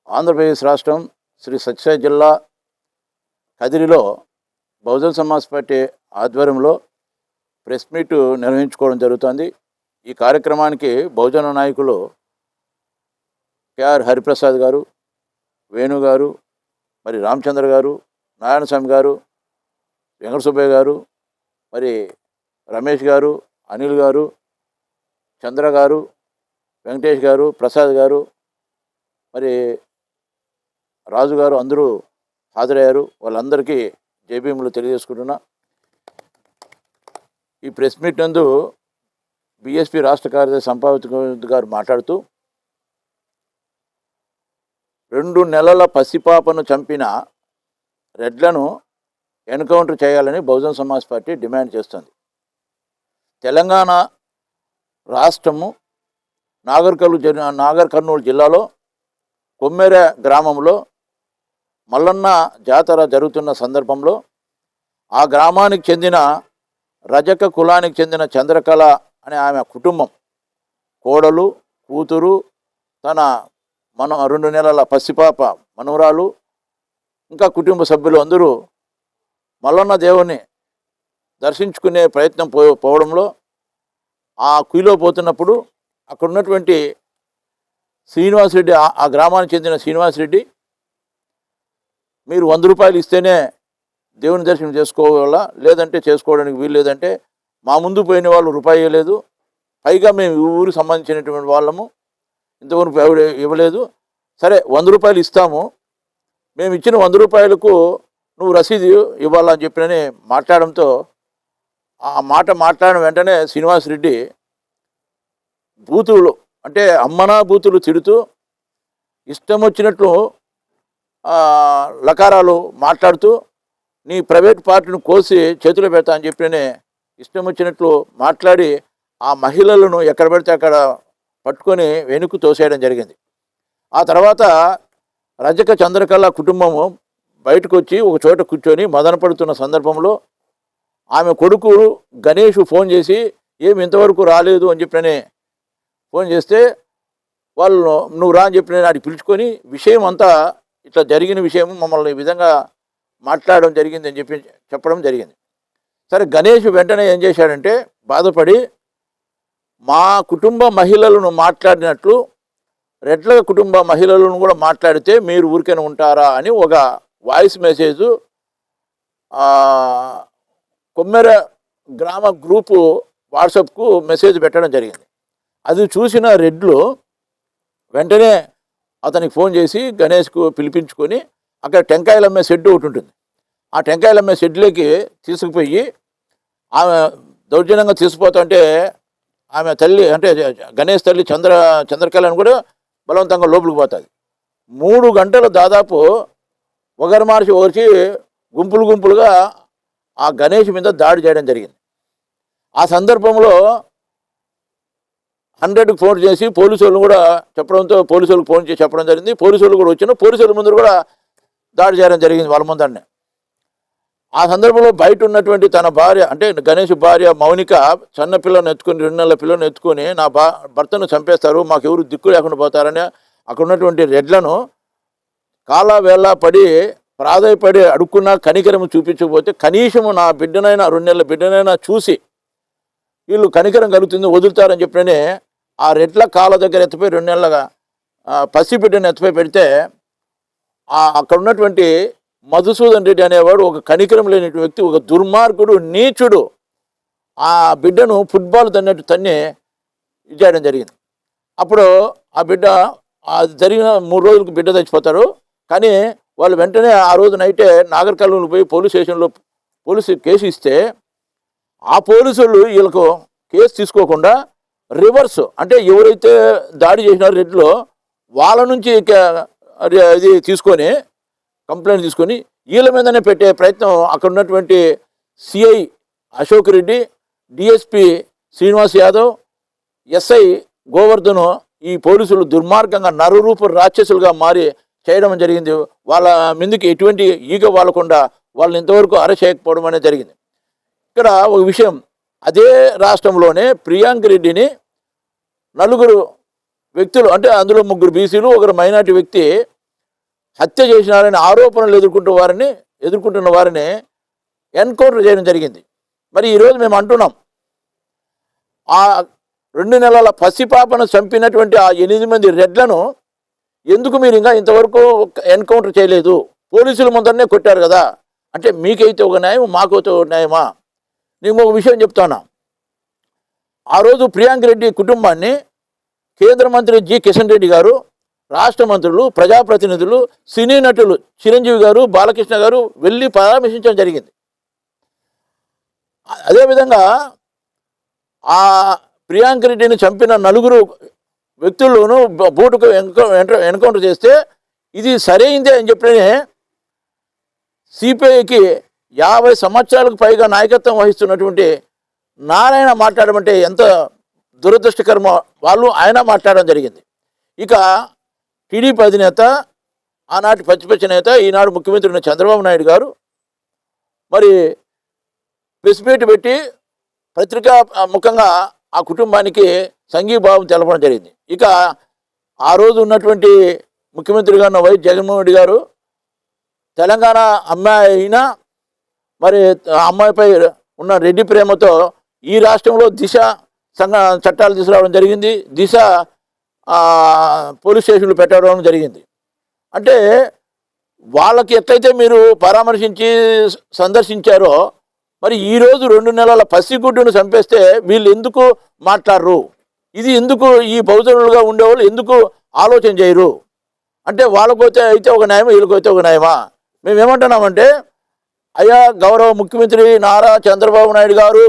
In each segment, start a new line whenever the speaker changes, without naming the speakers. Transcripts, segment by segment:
ఆంధ్రప్రదేశ్ రాష్ట్రం శ్రీ సత్యసాయి జిల్లా కదిరిలో బహుజన్ సమాజ్ పార్టీ ఆధ్వర్యంలో ప్రెస్ మీట్ నిర్వహించుకోవడం జరుగుతుంది. ఈ కార్యక్రమానికి బహుజన నాయకులు కేఆర్ హరిప్రసాద్ గారు, వేణు గారు, మరి రామచంద్ర గారు, నారాయణస్వామి గారు, వెంకట సుబ్బయ్య గారు, మరి రమేష్ గారు, అనిల్ గారు, చంద్ర గారు, వెంకటేష్ గారు, ప్రసాద్ గారు, మరి రాజు గారు అందరూ హాజరయ్యారు. వాళ్ళందరికీ జైభీములు తెలియజేసుకుంటున్నా. ఈ ప్రెస్ మీట్ నందు బీఎస్పీ రాష్ట్ర కార్యదర్శి సంపాదిత గారు మాట్లాడుతూ 2 నెలల పసిపాపను చంపిన రెడ్లను ఎన్కౌంటర్ చేయాలని బహుజన్ సమాజ్ పార్టీ డిమాండ్ చేస్తుంది. తెలంగాణ రాష్ట్రము నాగర్ కర్నూలు జిల్లాలో కొమ్మెర గ్రామంలో మల్లన్న జాతర జరుగుతున్న సందర్భంలో ఆ గ్రామానికి చెందిన రజక కులానికి చెందిన చంద్రకళ అనే ఆమె కుటుంబం, కోడలు, కూతురు, తన 2 నెలల పసిపాప మనవరాలు, ఇంకా కుటుంబ సభ్యులు అందరూ మల్లన్న దేవుని దర్శించుకునే ప్రయత్నం పోవడంలో ఆ క్యూలో పోతున్నప్పుడు అక్కడ ఉన్నటువంటి శ్రీనివాసరెడ్డి, ఆ గ్రామానికి చెందిన శ్రీనివాసరెడ్డి, మీరు 100 రూపాయలు ఇస్తేనే దేవుని దర్శనం చేసుకోవాలా, లేదంటే చేసుకోవడానికి వీలు లేదంటే మా ముందు పోయిన వాళ్ళు రూపాయి ఇవ్వలేదు, పైగా మేము ఈ ఊరికి సంబంధించినటువంటి వాళ్ళము, ఇంతవరకు ఇవ్వలేదు, సరే 100 రూపాయలు ఇస్తాము, మేము ఇచ్చిన 100 రూపాయలకు నువ్వు రసీదు ఇవ్వాలని చెప్పినని మాట్లాడడంతో ఆ మాట మాట్లాడిన వెంటనే శ్రీనివాసరెడ్డి బూతులు అంటే అమ్మనా బూతులు తిడుతూ ఇష్టం వచ్చినట్లు లకారాలు మాట్లాడుతూ నీ ప్రైవేట్ పార్టీని కోసి చేతిలో పెడతా అని చెప్పినే ఇష్టం వచ్చినట్లు మాట్లాడి ఆ మహిళలను ఎక్కడ పెడితే అక్కడ పట్టుకొని వెనుక్కు తోసేయడం జరిగింది. ఆ తర్వాత రజక చంద్రకళ కుటుంబము బయటకు వచ్చి ఒక చోట కూర్చొని మదన పడుతున్న సందర్భంలో ఆమె కొడుకు గణేష్ ఫోన్ చేసి ఏమి ఇంతవరకు రాలేదు అని చెప్పినని ఫోన్ చేస్తే వాళ్ళు నువ్వు రా అని చెప్పిన నాటి పిలుచుకొని విషయం అంతా ఇట్లా జరిగిన విషయం మమ్మల్ని ఈ విధంగా మాట్లాడడం జరిగింది అని చెప్పడం జరిగింది. సరే గణేష్ వెంటనే ఏం చేశాడంటే బాధపడి మా కుటుంబ మహిళలను మాట్లాడినట్లు రెడ్ల కుటుంబ మహిళలను కూడా మాట్లాడితే మీరు ఊరికైనా ఉంటారా అని ఒక వాయిస్ మెసేజ్ కొమ్మెర గ్రామ గ్రూపు వాట్సాప్కు మెసేజ్ పెట్టడం జరిగింది. అది చూసిన రెడ్లు వెంటనే అతనికి ఫోన్ చేసి గణేష్కు పిలిపించుకొని అక్కడ టెంకాయలు అమ్మే షెడ్ ఒకటి ఉంటుంది, ఆ టెంకాయలు అమ్మే షెడ్లోకి తీసుకుపోయి ఆమె దౌర్జన్యంగా తీసుకుపోతుంటే ఆమె తల్లి అంటే గణేష్ తల్లి చంద్రకళను కూడా బలవంతంగా లోపలికి పోతుంది. 3 గంటలు దాదాపు ఒకరి మార్చి ఒకరికి గుంపులుగా ఆ గణేష్ మీద దాడి చేయడం జరిగింది. ఆ సందర్భంలో 100కి ఫోన్ చేసి పోలీసు వాళ్ళు కూడా చెప్పడంతో పోలీసు వాళ్ళకి ఫోన్ చేసి చెప్పడం జరిగింది. పోలీసు వాళ్ళు కూడా వచ్చిన పోలీసు వాళ్ళ ముందు కూడా దాడి చేయడం జరిగింది వాళ్ళ ముందరనే. ఆ సందర్భంలో బయట ఉన్నటువంటి తన భార్య అంటే గణేష్ భార్య మౌనిక చిన్నపిల్లను ఎత్తుకొని 2 నెలల పిల్లను ఎత్తుకొని నా భర్తను చంపేస్తారు, మాకు ఎవరు దిక్కు లేకుండా పోతారని అక్కడ ఉన్నటువంటి రెడ్లను కాలా వేళ పడి ప్రాధాయపడి అడుక్కున్నా కనికరం చూపించకపోతే కనీసము నా బిడ్డనైనా 2 నెలల బిడ్డనైనా చూసి వీళ్ళు కనికరం కలుగుతుంది వదులుతారని చెప్పిననే ఆ రెడ్ల కాళ్ళ దగ్గర ఎత్తిపోయి 2 నెలలుగా పసిబిడ్డను ఎత్తిపోయి పెడితే అక్కడ ఉన్నటువంటి మధుసూదన్ రెడ్డి అనేవాడు ఒక కనికరం లేని వ్యక్తి, ఒక దుర్మార్గుడు, నీచుడు, ఆ బిడ్డను ఫుట్బాల్ తన్ని చేయడం జరిగింది. అప్పుడు ఆ బిడ్డ జరిగిన 3 రోజులకు బిడ్డ చచ్చిపోతారు. కానీ వాళ్ళు వెంటనే ఆ రోజు నైటే నాగర్ కర్నూలు పోయి పోలీస్ స్టేషన్లో కేసు ఇస్తే ఆ పోలీసులు వీళ్ళకు కేసు తీసుకోకుండా రివర్స్ అంటే ఎవరైతే దాడి చేసినారో రెడ్లో వాళ్ళ నుంచి ఇది తీసుకొని కంప్లైంట్ తీసుకొని వీళ్ళ మీదనే పెట్టే ప్రయత్నం అక్కడ ఉన్నటువంటి CI Ashok Reddy, DSP Srinivas Yadav, SI Govardhan ఈ పోలీసులు దుర్మార్గంగా నరరూప రాక్షసులుగా మారి చేయడం జరిగింది. వాళ్ళ మీదకి ఎటువంటి ఈగ వాలకుండా వాళ్ళని ఇంతవరకు అరెస్ట్ చేయకపోవడం అనేది జరిగింది. ఇక్కడ ఒక విషయం, అదే రాష్ట్రంలోనే ప్రియాంక్ రెడ్డిని 4 వ్యక్తులు అంటే అందులో 3 బీసీలు 1 మైనార్టీ వ్యక్తి హత్య చేసినారని ఆరోపణలు ఎదుర్కొంటున్న వారిని ఎన్కౌంటర్ చేయడం జరిగింది. మరి ఈరోజు మేము అంటున్నాం, ఆ 2 నెలల పసిపాపను చంపినటువంటి ఆ 8 మంది రెడ్లను ఎందుకు మీరు ఇంకా ఇంతవరకు ఎన్కౌంటర్ చేయలేదు? పోలీసుల ముందరనే కొట్టారు కదా. అంటే మీకైతే ఒక న్యాయం, మాకైతే ఒక న్యాయమా? నేను ఒక విషయం చెప్తాను. ఆ రోజు ప్రియాంక్ రెడ్డి కుటుంబాన్ని కేంద్ర మంత్రి జి కిషన్ రెడ్డి గారు, రాష్ట్ర మంత్రులు, ప్రజాప్రతినిధులు, సినీ నటులు చిరంజీవి గారు, బాలకృష్ణ గారు వెళ్ళి పరామర్శించడం జరిగింది. అదేవిధంగా ఆ ప్రియాంక్ రెడ్డిని చంపిన 4 వ్యక్తుల్లోనూ బూటుకు ఎన్కౌంటర్ చేస్తే ఇది సరైందే అని చెప్పినే సిపిఐకి 50 సంవత్సరాలకు పైగా నాయకత్వం వహిస్తున్నటువంటి నారాయణ మాట్లాడమంటే ఎంత దురదృష్టకరమో ఆయన మాట్లాడడం జరిగింది. ఇక టీడీపీ అధినేత, ఆనాటి ప్రతిపక్ష నేత, ఈనాడు ముఖ్యమంత్రి ఉన్న చంద్రబాబు నాయుడు గారు మరి ప్రెస్ మీట్ పెట్టి పత్రికా ముఖంగా ఆ కుటుంబానికి సంఘీభావం తెలపడం జరిగింది. ఇక ఆ రోజు ఉన్నటువంటి ముఖ్యమంత్రిగా ఉన్న వైఎస్ జగన్మోహన్ రెడ్డి గారు తెలంగాణ అమ్మాయి అయినా మరి ఆ అమ్మాయిపై ఉన్న రెడ్డి ప్రేమతో ఈ రాష్ట్రంలో దిశ చట్టాలు తీసుకురావడం జరిగింది. దిశ పోలీస్ స్టేషన్లు పెట్టడం జరిగింది. అంటే వాళ్ళకి ఎట్లయితే మీరు పరామర్శించి సందర్శించారో మరి ఈరోజు 2 నెలల పసిగుడ్డును చంపేస్తే వీళ్ళు ఎందుకు మాట్లాడరు? ఇది ఎందుకు ఈ బహుజనులుగా ఉండేవాళ్ళు ఎందుకు ఆలోచన చేయరు? అంటే వాళ్ళకైతే అయితే ఒక న్యాయమా, వీళ్ళకైతే ఒక న్యాయమా? మేమేమంటున్నామంటే, అయ్యా గౌరవ ముఖ్యమంత్రి నారా చంద్రబాబు నాయుడు గారు,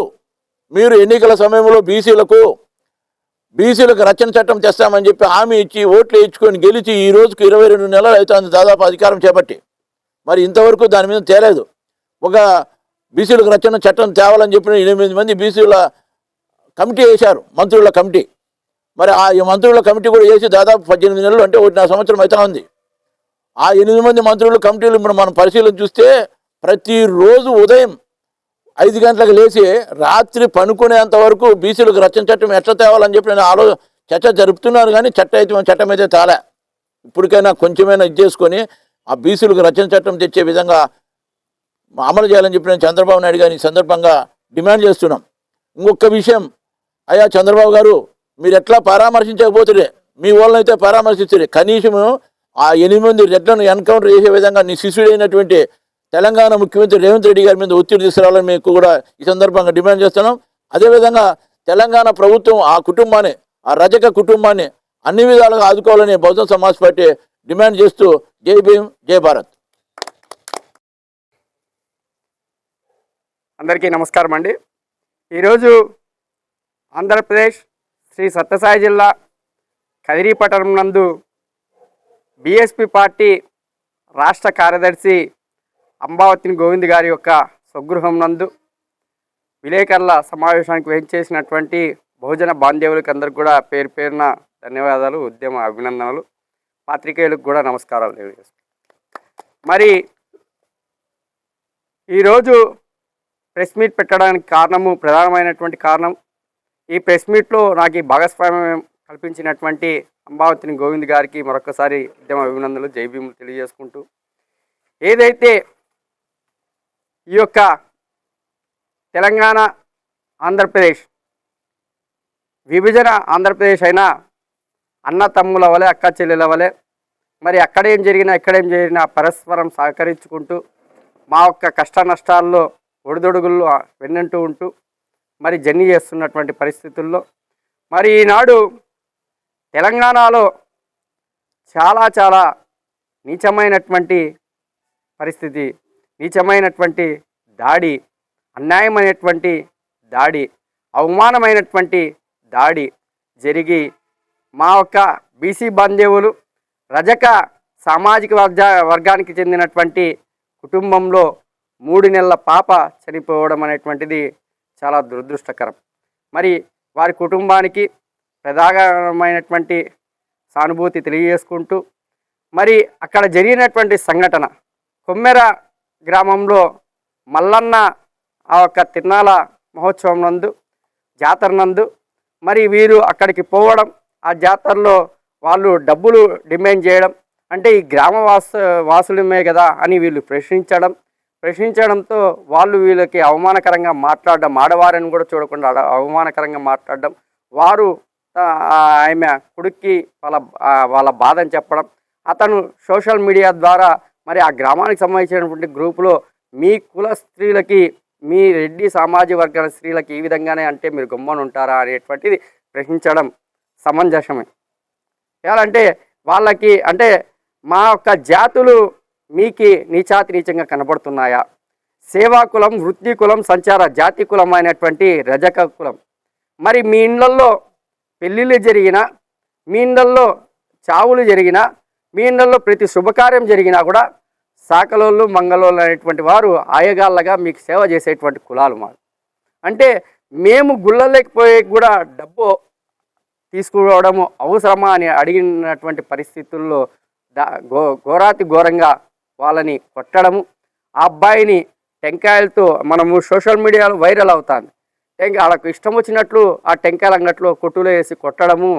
మీరు ఎన్నికల సమయంలో బీసీలకు రక్షణ చట్టం తెస్తామని చెప్పి హామీ ఇచ్చి ఓట్లు ఇచ్చుకొని గెలిచి ఈ రోజుకు 22 నెలలు అవుతుంది దాదాపు అధికారం చేపట్టి. మరి ఇంతవరకు దాని మీద తేలేదు. ఒక బీసీలకు రక్షణ చట్టం తేవాలని చెప్పిన 8 మంది బీసీల కమిటీ వేశారు, మంత్రుల కమిటీ. మరి ఆ మంత్రుల కమిటీ కూడా వేసి దాదాపు 18 నెలలు, అంటే 1.5 సంవత్సరం అయితే ఉంది. ఆ 8 మంది మంత్రుల కమిటీలు మనం పరిశీలన చూస్తే ప్రతిరోజు ఉదయం 5 గంటలకు లేచి రాత్రి పనుకునేంత వరకు బీసీలకు రక్షణ చట్టం ఎట్లా తేవాలని చెప్పి నేను చర్చ జరుపుతున్నారు. కానీ చట్టం అయితే తేలే. ఇప్పటికైనా కొంచెమైనా ఇది చేసుకొని ఆ బీసీలకు రక్షణ చట్టం తెచ్చే విధంగా అమలు చేయాలని చెప్పి నేను చంద్రబాబు నాయుడు గారిని సందర్భంగా డిమాండ్ చేస్తున్నాం. ఇంకొక విషయం, అయ్యా చంద్రబాబు గారు, మీరు ఎట్లా పరామర్శించకపోతే మీ వాళ్ళని అయితే పరామర్శించారు, కనీసం ఆ 8 మంది రెడ్లను ఎన్కౌంటర్ చేసే విధంగా నీ శిష్యుడైనటువంటి తెలంగాణ ముఖ్యమంత్రి రేవంత్ రెడ్డి గారి మీద ఒత్తిడి తీసుకురావాలని మీకు కూడా ఈ సందర్భంగా డిమాండ్ చేస్తున్నాం. అదేవిధంగా తెలంగాణ ప్రభుత్వం ఆ కుటుంబాన్ని, ఆ రజక కుటుంబాన్ని అన్ని విధాలుగా ఆదుకోవాలని బహుజన్ సమాజ్ పార్టీ డిమాండ్ చేస్తూ జై భీమ్, జై భారత్.
అందరికీ నమస్కారం అండి. ఈరోజు ఆంధ్రప్రదేశ్ శ్రీ సత్యసాయి జిల్లా కదిరి పట్టణం నందు బీఎస్పీ పార్టీ రాష్ట్ర కార్యదర్శి అంబావతిని గోవింద్ గారి యొక్క స్వగృహం నందు విలేకరుల సమావేశానికి వేయించేసినటువంటి బహుజన బాంధవులకి అందరికి కూడా పేరు పేరున ధన్యవాదాలు, ఉద్యమ అభినందనలు. పాత్రికేయులకు కూడా నమస్కారాలు తెలియజేస్తాను. మరి ఈరోజు ప్రెస్ మీట్ పెట్టడానికి ప్రధానమైనటువంటి కారణం, ఈ ప్రెస్ మీట్లో నాకు ఈ భాగస్వామ్యం కల్పించినటువంటి అంబావతిని గోవింద్ గారికి మరొకసారి ఉద్యమ అభినందనలు, జై భీములు తెలియజేసుకుంటూ, ఏదైతే ఈ యొక్క తెలంగాణ ఆంధ్రప్రదేశ్ విభజన ఆంధ్రప్రదేశ్ అయినా అన్న తమ్ముల వలె, అక్క చెల్లెల వలె, మరి అక్కడేం జరిగినా ఇక్కడేం జరిగినా పరస్పరం సహకరించుకుంటూ మా యొక్క కష్ట నష్టాల్లో ఒడిదొడుగుల్లో వెన్నంటూ ఉంటూ మరి జర్నీ చేస్తున్నటువంటి పరిస్థితుల్లో మరి ఈనాడు తెలంగాణలో చాలా చాలా నీచమైనటువంటి పరిస్థితి, నీచమైనటువంటి దాడి, అన్యాయమైనటువంటి దాడి, అవమానమైనటువంటి దాడి జరిగి మా యొక్క బీసీ బాంధవులు రజక సామాజిక వర్గానికి చెందినటువంటి కుటుంబంలో 3 నెలల పాప చనిపోవడం అనేటువంటిది చాలా దురదృష్టకరం. మరి వారి కుటుంబానికి ప్రధానమైనటువంటి సానుభూతి తెలియజేసుకుంటూ, మరి అక్కడ జరిగినటువంటి సంఘటన కొమ్మెర గ్రామంలో మల్లన్న ఆ యొక్క తిరునాళ మహోత్సవం నందు, జాతర నందు మరి వీరు అక్కడికి పోవడం, ఆ జాతరలో వాళ్ళు డబ్బులు డిమాండ్ చేయడం, అంటే ఈ వాసులమే కదా అని వీళ్ళు ప్రశ్నించడంతో వాళ్ళు వీళ్ళకి అవమానకరంగా మాట్లాడడం, ఆడవారిని కూడా చూడకుండా అవమానకరంగా మాట్లాడడం, వారు ఆమె కొడుక్కి వాళ్ళ బాధని చెప్పడం, అతను సోషల్ మీడియా ద్వారా మరి ఆ గ్రామానికి సంబంధించినటువంటి గ్రూపులో మీ కుల స్త్రీలకి, మీ రెడ్డి సామాజిక వర్గాల స్త్రీలకి ఈ విధంగానే అంటే మీరు గమ్మని ఉంటారా అనేటువంటిది ప్రశ్నించడం సమంజసమే. ఎలాంటే వాళ్ళకి అంటే మా యొక్క జాతులు మీకు నీచంగా కనబడుతున్నాయా? సేవా కులం, వృత్తి కులం, సంచార జాతి కులం అయినటువంటి రజక కులం. మరి మీ ఇళ్ళల్లో పెళ్ళిళ్ళు జరిగినా, మీ ఇళ్ళల్లో చావులు జరిగినా, మీ ఇళ్ళల్లో ప్రతి శుభకార్యం జరిగినా కూడా సాకలోళ్ళు, మంగళోళ్ళు అనేటువంటి వారు ఆయగాళ్ళగా మీకు సేవ చేసేటువంటి కులాలు మాకు. అంటే మేము గుళ్ళలేకపోయే కూడా డబ్బు తీసుకోవడము అవసరమా అని అడిగినటువంటి పరిస్థితుల్లో ఘోరాతి ఘోరంగా వాళ్ళని కొట్టడము, ఆ అబ్బాయిని టెంకాయలతో మనము సోషల్ మీడియాలో వైరల్ అవుతుంది. వాళ్ళకు ఇష్టం వచ్చినట్లు ఆ టెంకాయలు అంగట్లో కొట్టులో వేసి కొట్టడము,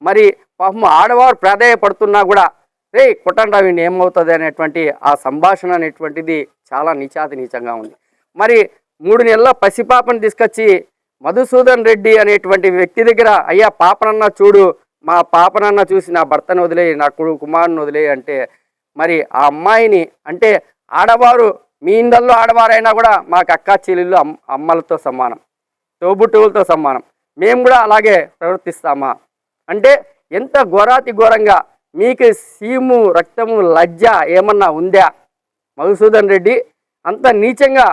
మరి పాపం ఆడవారు ప్రాధాన్యపడుతున్నా కూడా రే కొట్టండి వీడిని ఏమవుతుంది అనేటువంటి ఆ సంభాషణ అనేటువంటిది చాలా నీచంగా ఉంది. మరి 3 నెలల పసిపాపను తీసుకొచ్చి మధుసూదన్ రెడ్డి అనేటువంటి వ్యక్తి దగ్గర, అయ్యా పాపనన్నా చూడు, మా పాపనన్నా చూసి నా భర్తను వదిలే, నా కుమారుని వదిలే అంటే, మరి ఆ అమ్మాయిని అంటే ఆడవారు మీ ఇందల్లో ఆడవారైనా కూడా మాకు అక్కా చెల్లెళ్ళు అమ్మలతో సమానం, తోబుట్టువులతో సమానం, మేము కూడా అలాగే ప్రవర్తిస్తామా అంటే ఎంత ఘోరాతి ఘోరంగా మీకు సీము రక్తము లజ్జ ఏమన్నా ఉందా? మధుసూదన్ రెడ్డి అంత నీచంగా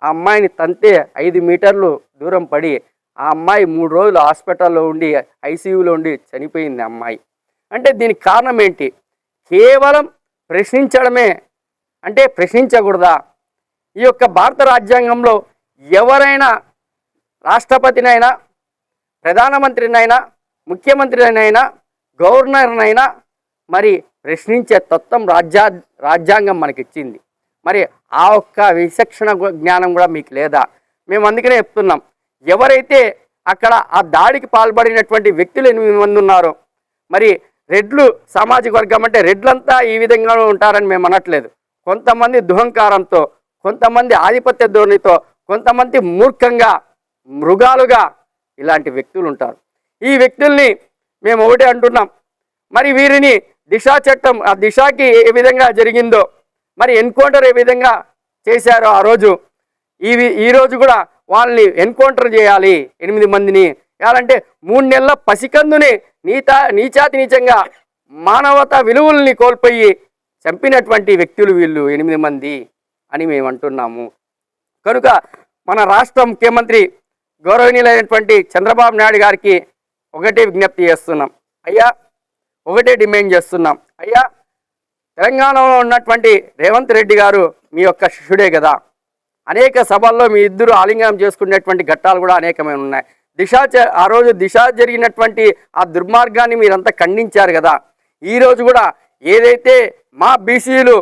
ఆ అమ్మాయిని తంతే 5 మీటర్లు దూరం పడి ఆ అమ్మాయి 3 రోజులు హాస్పిటల్లో ఉండి ఐసీయూలో ఉండి చనిపోయింది ఆ అమ్మాయి. అంటే దీనికి కారణం ఏంటి? కేవలం ప్రశ్నించడమే. అంటే ప్రశ్నించకూడదా? ఈ యొక్క భారత రాజ్యాంగంలో ఎవరైనా రాష్ట్రపతినైనా, ప్రధానమంత్రినైనా, ముఖ్యమంత్రినైనా, గవర్నర్నైనా మరి ప్రశ్నించే తత్వం రాజ్యాంగం మనకిచ్చింది. మరి ఆ ఒక్క విచక్షణ జ్ఞానం కూడా మీకు లేదా? మేము అందుకనే చెప్తున్నాం, ఎవరైతే అక్కడ ఆ దాడికి పాల్పడినటువంటి వ్యక్తులు 8 మంది ఉన్నారో, మరి రెడ్లు సామాజిక వర్గం అంటే రెడ్లంతా ఈ విధంగా ఉంటారని మేము అనట్లేదు. కొంతమంది దుహంకారంతో, కొంతమంది ఆధిపత్య ధోరణితో, కొంతమంది మూర్ఖంగా మృగాలుగా ఇలాంటి వ్యక్తులు ఉంటారు. ఈ వ్యక్తుల్ని మేము ఒకటే అంటున్నాం, మరి వీరిని దిశా చట్టం, ఆ దిశకి ఏ విధంగా జరిగిందో, మరి ఎన్కౌంటర్ ఏ విధంగా చేశారో ఆ రోజు, ఈరోజు కూడా వాళ్ళని ఎన్కౌంటర్ చేయాలి 8 మందిని. ఎలాంటే 3 నెలల పసికందుని నీచంగా మానవతా విలువల్ని కోల్పోయి చంపినటువంటి వ్యక్తులు వీళ్ళు 8 మంది అని మేము అంటున్నాము. కనుక మన రాష్ట్ర ముఖ్యమంత్రి గౌరవనీయులైనటువంటి చంద్రబాబు నాయుడు గారికి ఒకటే విజ్ఞప్తి చేస్తున్నాం, అయ్యా ఒకటే డిమాండ్ చేస్తున్నాం, అయ్యా తెలంగాణలో ఉన్నటువంటి రేవంత్ రెడ్డి గారు మీ యొక్క శిష్యుడే కదా, అనేక సభల్లో మీ ఇద్దరు ఆలింగనం చేసుకునేటువంటి ఘట్టాలు కూడా అనేకమైన ఉన్నాయి. ఆ రోజు దిశ జరిగినటువంటి ఆ దుర్మార్గాన్ని మీరంతా ఖండించారు కదా. ఈరోజు కూడా ఏదైతే మా బీసీలు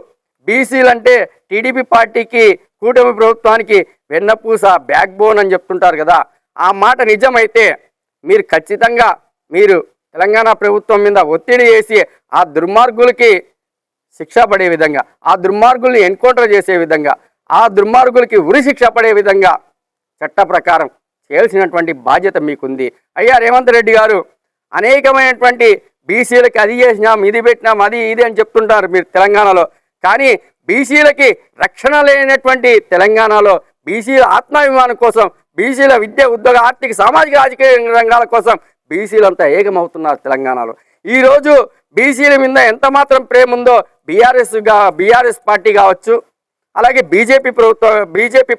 అంటే టీడీపీ పార్టీకి, కూటమి ప్రభుత్వానికి వెన్నపూస, బ్యాక్ బోన్ అని చెప్తుంటారు కదా, ఆ మాట నిజమైతే మీరు ఖచ్చితంగా తెలంగాణ ప్రభుత్వం మీద ఒత్తిడి చేసి ఆ దుర్మార్గులకి శిక్ష పడే విధంగా, ఆ దుర్మార్గుల్ని ఎన్కౌంటర్ చేసే విధంగా, ఆ దుర్మార్గులకి ఉరి శిక్ష పడే విధంగా చట్ట ప్రకారం చేయాల్సినటువంటి బాధ్యత మీకుంది. అయ్యా రేవంత్ రెడ్డి గారు, అనేకమైనటువంటి బీసీలకి అది చేసినాం, ఇది పెట్టినాం, అది ఇది అని చెప్తుంటారు మీరు తెలంగాణలో. కానీ బీసీలకి రక్షణ లేనటువంటి తెలంగాణలో బీసీల ఆత్మాభిమానం కోసం, బీసీల విద్య, ఉద్యోగ, ఆర్థిక, సామాజిక, రాజకీయ రంగాల కోసం బీసీలంతా ఏకమవుతున్నారు తెలంగాణలో. ఈరోజు బీసీల మీద ఎంత మాత్రం ప్రేమ ఉందో బీఆర్ఎస్ పార్టీ కావచ్చు, అలాగే బీజేపీ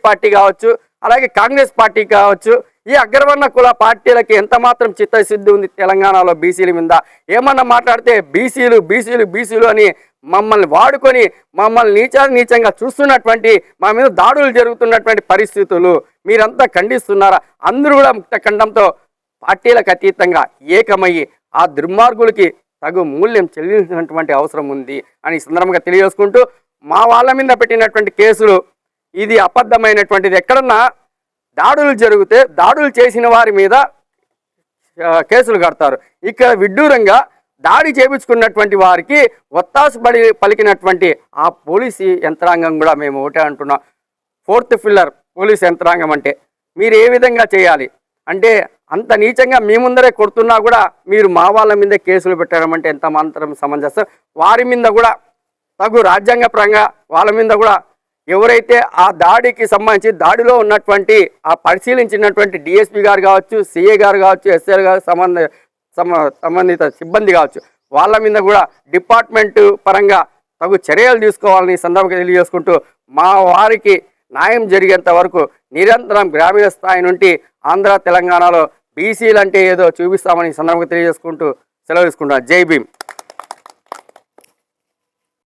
పార్టీ కావచ్చు, అలాగే కాంగ్రెస్ పార్టీ కావచ్చు, ఈ అగ్రవర్ణ కుల పార్టీలకి ఎంత మాత్రం చిత్తశుద్ధి ఉంది తెలంగాణలో బీసీల మీద. ఏమన్నా మాట్లాడితే బీసీలు అని మమ్మల్ని వాడుకొని మమ్మల్ని నీచంగా చూస్తున్నటువంటి, మా మీద దాడులు జరుగుతున్నటువంటి పరిస్థితులు మీరంతా ఖండిస్తున్నారా? అందరూ కూడా ముక్త ఖండంతో పార్టీలకు అతీతంగా ఏకమయ్యి ఆ దుర్మార్గులకి తగు మూల్యం చెల్లించినటువంటి అవసరం ఉంది అని సందర్భంగా తెలియజేసుకుంటూ, మా వాళ్ళ మీద పెట్టినటువంటి కేసులు ఇది అబద్ధమైనటువంటిది. ఎక్కడన్నా దాడులు జరిగితే దాడులు చేసిన వారి మీద కేసులు కడతారు. ఇక్కడ విడ్డూరంగా దాడి చేపించుకున్నటువంటి వారికి ఒత్తాసు పలికినటువంటి ఆ పోలీసు యంత్రాంగం కూడా మేము ఒకటే అంటున్నాం. ఫోర్త్ పిల్లర్ పోలీస్ యంత్రాంగం అంటే మీరు ఏ విధంగా చేయాలి అంటే అంత నీచంగా మీ ముందరే కొడుతున్నా కూడా మీరు మా వాళ్ళ మీదే కేసులు పెట్టడం అంటే ఎంత మాత్రం సమంజసం. వారి మీద కూడా తగు రాజ్యాంగపరంగా వాళ్ళ మీద కూడా ఎవరైతే ఆ దాడికి సంబంధించి దాడిలో ఉన్నటువంటి ఆ పరిశీలించినటువంటి డిఎస్పీ గారు కావచ్చు, సిఏ గారు కావచ్చు, ఎస్ఐ గారు సంబంధిత సిబ్బంది కావచ్చు, వాళ్ళ మీద కూడా డిపార్ట్మెంట్ పరంగా తగు చర్యలు తీసుకోవాలని ఈ సందర్భంగా తెలియజేసుకుంటూ మా వారికి న్యాయం జరిగేంత వరకు నిరంతరం గ్రామీణ స్థాయి నుండి ఆంధ్ర తెలంగాణలో బీసీలు అంటే ఏదో చూపిస్తామని ఈ సందర్భంగా తెలియజేసుకుంటూ సెలవు తీసుకుంటున్నాను. జై భీమ్.